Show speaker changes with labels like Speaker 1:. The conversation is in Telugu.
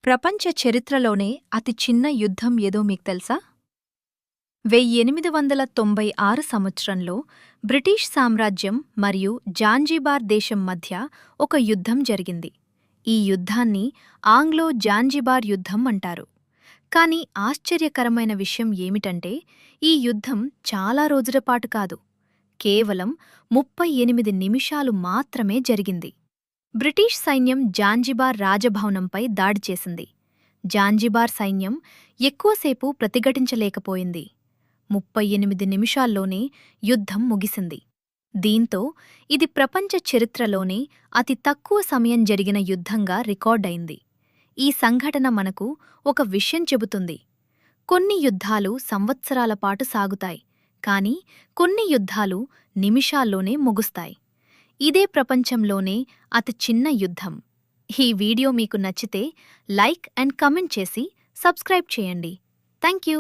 Speaker 1: ప్రపంచ చరిత్రలోనే అతి చిన్న యుద్ధం ఏదో మీకు తెలుసా? 1896 సంవత్సరంలో బ్రిటిష్ సామ్రాజ్యం మరియు జాంజిబార్ దేశం మధ్య ఒక యుద్ధం జరిగింది. ఈ యుద్ధాన్ని ఆంగ్లో జాంజిబార్ యుద్ధం అంటారు. కానీ ఆశ్చర్యకరమైన విషయం ఏమిటంటే, ఈ యుద్ధం చాలా రోజులపాటు కాదు, కేవలం 38 నిమిషాలు మాత్రమే జరిగింది. బ్రిటిష్ సైన్యం జాంజిబార్ రాజభవనంపై దాడి చేసింది. జాంజిబార్ సైన్యం ఎక్కువసేపు ప్రతిఘటించలేకపోయింది. 38 నిమిషాల్లోనే యుద్ధం ముగిసింది. దీంతో ఇది ప్రపంచ చరిత్రలోనే అతి తక్కువ సమయం జరిగిన యుద్ధంగా రికార్డయింది. ఈ సంఘటన మనకు ఒక విషయం చెబుతుంది: కొన్ని యుద్ధాలు సంవత్సరాల పాటు సాగుతాయి, కానీ కొన్ని యుద్ధాలు నిమిషాల్లోనే ముగుస్తాయి. ఇదే ప్రపంచంలోనే అతి చిన్న యుద్ధం. ఈ వీడియో మీకు నచ్చితే లైక్ అండ్ కమెంట్ చేసి సబ్స్క్రైబ్ చేయండి. థాంక్యూ.